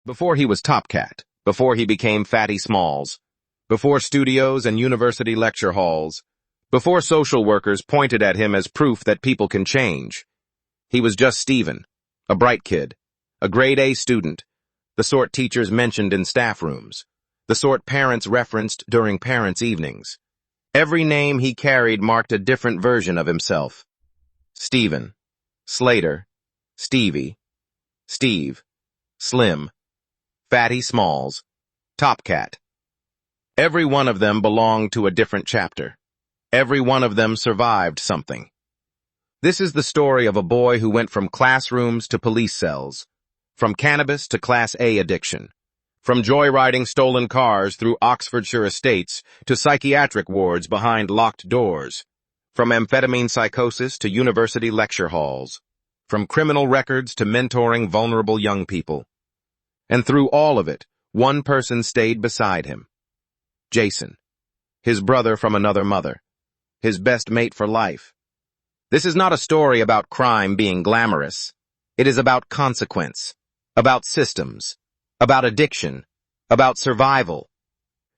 Before he was Top Cat, before he became Fatty Smalls, before studios and university lecture halls, before social workers pointed at him as proof that people can change, he was just Steven, a bright kid, a grade A student, the sort teachers mentioned in staff rooms, the sort parents referenced during parents' evenings. Every name he carried marked a different version of himself. Steven, Slater, Stevie, Steve, Slim, Fatty Smalls, Top Cat. Every one of them belonged to a different chapter. Every one of them survived something. This is the story of a boy who went from classrooms to police cells, from cannabis to Class A addiction, from joyriding stolen cars through Oxfordshire estates to psychiatric wards behind locked doors, from amphetamine psychosis to university lecture halls, from criminal records to mentoring vulnerable young people. And through all of it, one person stayed beside him. Jason, his brother from another mother, his best mate for life. This is not a story about crime being glamorous. It is about consequence, about systems, about addiction, about survival,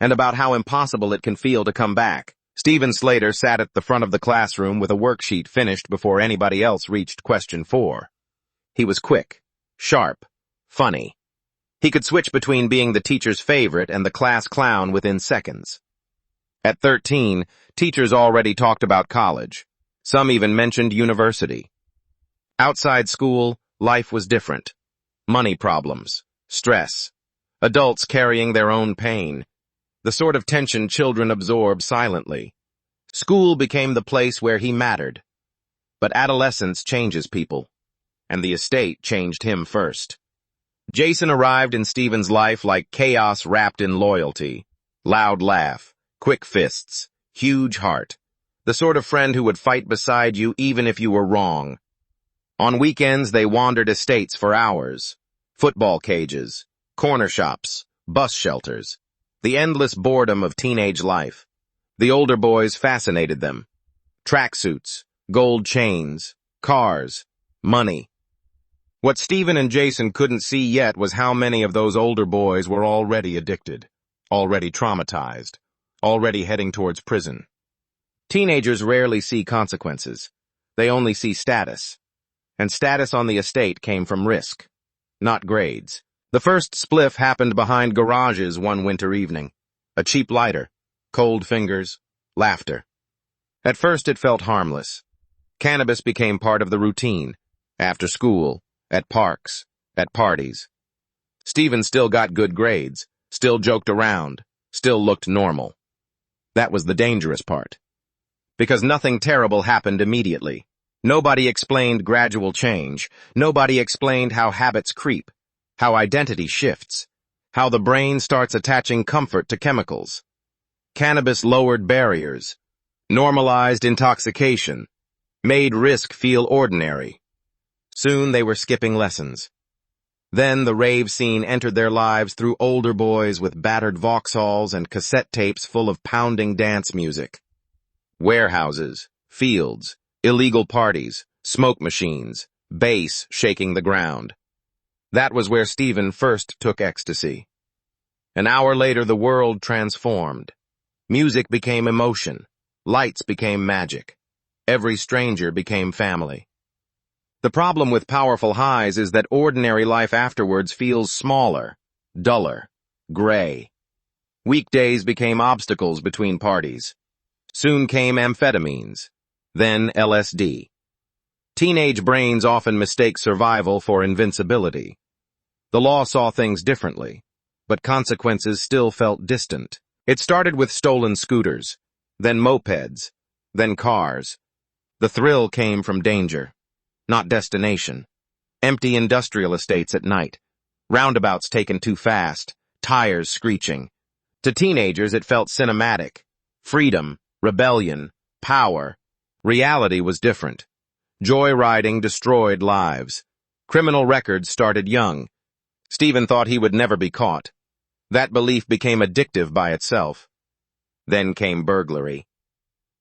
and about how impossible it can feel to come back. Steven Slater sat at the front of the classroom with a worksheet finished before anybody else reached question 4. He was quick, sharp, funny. He could switch between being the teacher's favorite and the class clown within seconds. At 13, teachers already talked about college. Some even mentioned university. Outside school, life was different. Money problems, stress, adults carrying their own pain, the sort of tension children absorb silently. School became the place where he mattered. But adolescence changes people, and the estate changed him first. Jason arrived in Steven's life like chaos wrapped in loyalty. Loud laugh, quick fists, huge heart. The sort of friend who would fight beside you even if you were wrong. On weekends, they wandered estates for hours. Football cages, corner shops, bus shelters. The endless boredom of teenage life. The older boys fascinated them. Tracksuits, gold chains, cars, money. What Steven and Jason couldn't see yet was how many of those older boys were already addicted, already traumatized, already heading towards prison. Teenagers rarely see consequences. They only see status. And status on the estate came from risk, not grades. The first spliff happened behind garages one winter evening. A cheap lighter, cold fingers, laughter. At first it felt harmless. Cannabis became part of the routine, after school, at parks, at parties. Steven still got good grades, still joked around, still looked normal. That was the dangerous part. Because nothing terrible happened immediately. Nobody explained gradual change. Nobody explained how habits creep, how identity shifts, how the brain starts attaching comfort to chemicals. Cannabis lowered barriers, normalized intoxication, made risk feel ordinary. Soon they were skipping lessons. Then the rave scene entered their lives through older boys with battered Vauxhalls and cassette tapes full of pounding dance music. Warehouses, fields, illegal parties, smoke machines, bass shaking the ground. That was where Steven first took ecstasy. An hour later, the world transformed. Music became emotion. Lights became magic. Every stranger became family. The problem with powerful highs is that ordinary life afterwards feels smaller, duller, gray. Weekdays became obstacles between parties. Soon came amphetamines, then LSD. Teenage brains often mistake survival for invincibility. The law saw things differently, but consequences still felt distant. It started with stolen scooters, then mopeds, then cars. The thrill came from danger, not destination. Empty industrial estates at night, roundabouts taken too fast, tires screeching. To teenagers it felt cinematic. Freedom, rebellion, power. Reality was different. Joyriding destroyed lives. Criminal records started young. Steven thought he would never be caught. That belief became addictive by itself. Then came burglary.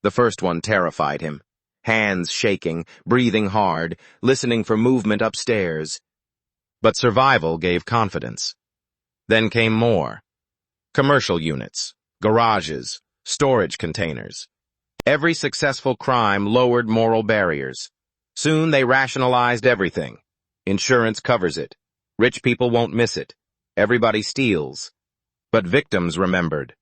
The first one terrified him. Hands shaking, breathing hard, listening for movement upstairs. But survival gave confidence. Then came more. Commercial units, garages, storage containers. Every successful crime lowered moral barriers. Soon they rationalized everything. Insurance covers it. Rich people won't miss it. Everybody steals. But victims remembered.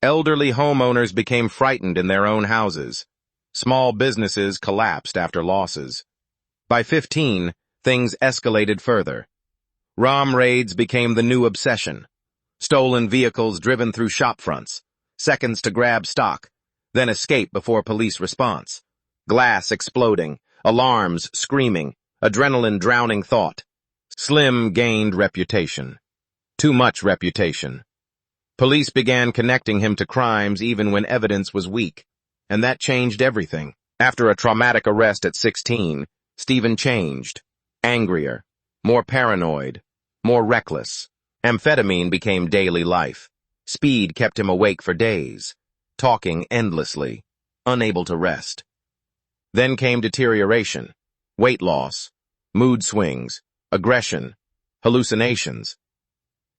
Elderly homeowners became frightened in their own houses. Small businesses collapsed after losses. By 15, things escalated further. ROM raids became the new obsession. Stolen vehicles driven through shop fronts. Seconds to grab stock, then escape before police response. Glass exploding, alarms screaming, adrenaline drowning thought. Slim gained reputation. Too much reputation. Police began connecting him to crimes even when evidence was weak, and that changed everything. After a traumatic arrest at 16, Stephen changed. Angrier, more paranoid, more reckless. Amphetamine became daily life. Speed kept him awake for days, talking endlessly, unable to rest. Then came deterioration, weight loss, mood swings, aggression, hallucinations.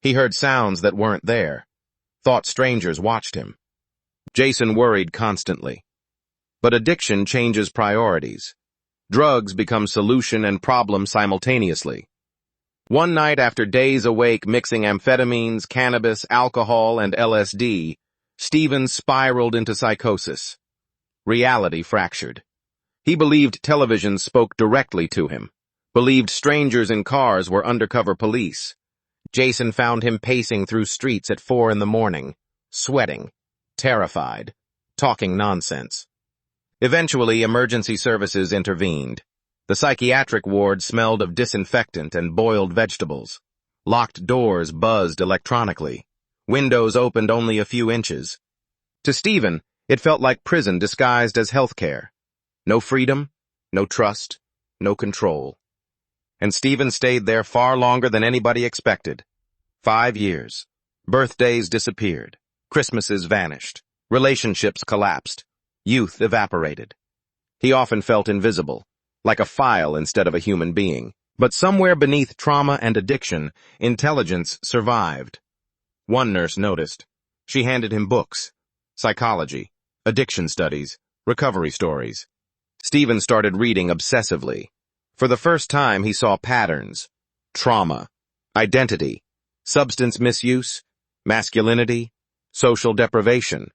He heard sounds that weren't there, thought strangers watched him. Jason worried constantly. But addiction changes priorities. Drugs become solution and problem simultaneously. One night after days awake mixing amphetamines, cannabis, alcohol, and LSD, Stephen spiraled into psychosis. Reality fractured. He believed television spoke directly to him, believed strangers in cars were undercover police. Jason found him pacing through streets at 4 a.m, sweating, terrified, talking nonsense. Eventually, emergency services intervened. The psychiatric ward smelled of disinfectant and boiled vegetables. Locked doors buzzed electronically. Windows opened only a few inches. To Stephen, it felt like prison disguised as healthcare. No freedom, no trust, no control. And Stephen stayed there far longer than anybody expected. 5 years. Birthdays disappeared. Christmases vanished. Relationships collapsed. Youth evaporated. He often felt invisible, like a file instead of a human being. But somewhere beneath trauma and addiction, intelligence survived. One nurse noticed. She handed him books, psychology, addiction studies, recovery stories. Stephen started reading obsessively. For the first time, he saw patterns, trauma, identity, substance misuse, masculinity, social deprivation.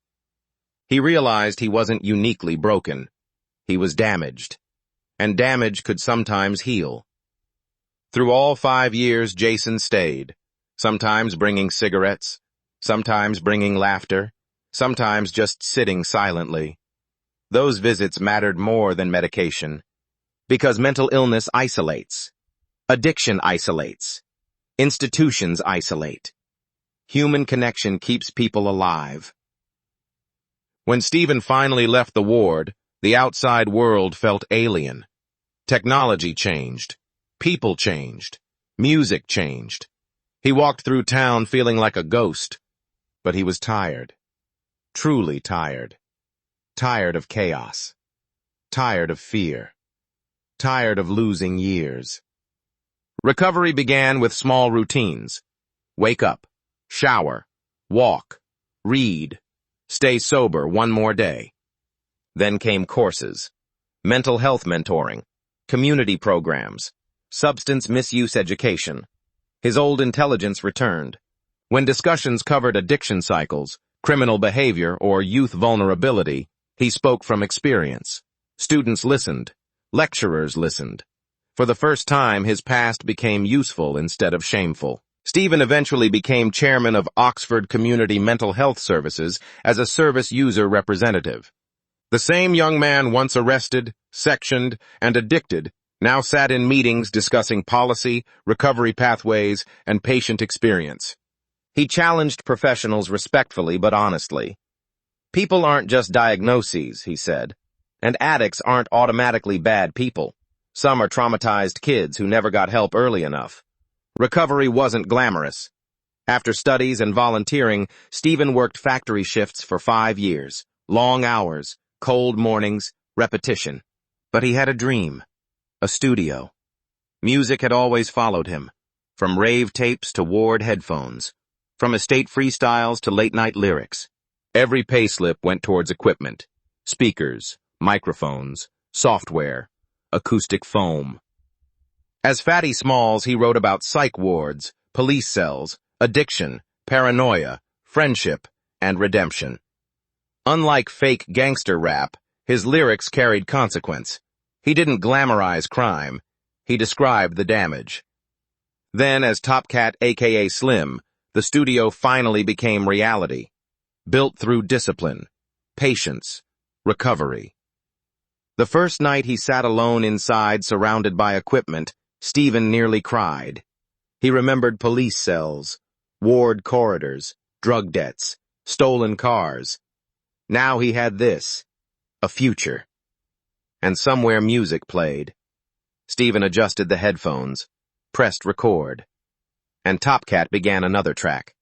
He realized he wasn't uniquely broken. He was damaged. And damage could sometimes heal. Through all 5 years, Jason stayed, sometimes bringing cigarettes, sometimes bringing laughter, sometimes just sitting silently. Those visits mattered more than medication, because mental illness isolates. Addiction isolates. Institutions isolate. Human connection keeps people alive. When Stephen finally left the ward, the outside world felt alien. Technology changed. People changed. Music changed. He walked through town feeling like a ghost, but he was tired. Truly tired. Tired of chaos. Tired of fear. Tired of losing years. Recovery began with small routines. Wake up, shower, walk, read, stay sober one more day. Then came courses, mental health mentoring, community programs, substance misuse education. His old intelligence returned. When discussions covered addiction cycles, criminal behavior, or youth vulnerability, he spoke from experience. Students listened. Lecturers listened. For the first time, his past became useful instead of shameful. Stephen eventually became chairman of Oxford Community Mental Health Services as a service user representative. The same young man once arrested, sectioned, and addicted now sat in meetings discussing policy, recovery pathways, and patient experience. He challenged professionals respectfully but honestly. People aren't just diagnoses, he said, and addicts aren't automatically bad people. Some are traumatized kids who never got help early enough. Recovery wasn't glamorous. After studies and volunteering, Stephen worked factory shifts for 5 years, long hours, cold mornings, repetition. But he had a dream, a studio. Music had always followed him, from rave tapes to ward headphones. From estate freestyles to late-night lyrics, every payslip went towards equipment: speakers, microphones, software, acoustic foam. As Fatty Smalls, he wrote about psych wards, police cells, addiction, paranoia, friendship, and redemption. Unlike fake gangster rap, his lyrics carried consequence. He didn't glamorize crime. He described the damage. Then, as Top Cat aka Slim, the studio finally became reality, built through discipline, patience, recovery. The first night he sat alone inside, surrounded by equipment, Stephen nearly cried. He remembered police cells, ward corridors, drug debts, stolen cars. Now he had this, a future. And somewhere music played. Stephen adjusted the headphones, pressed record, and Top Cat began another track.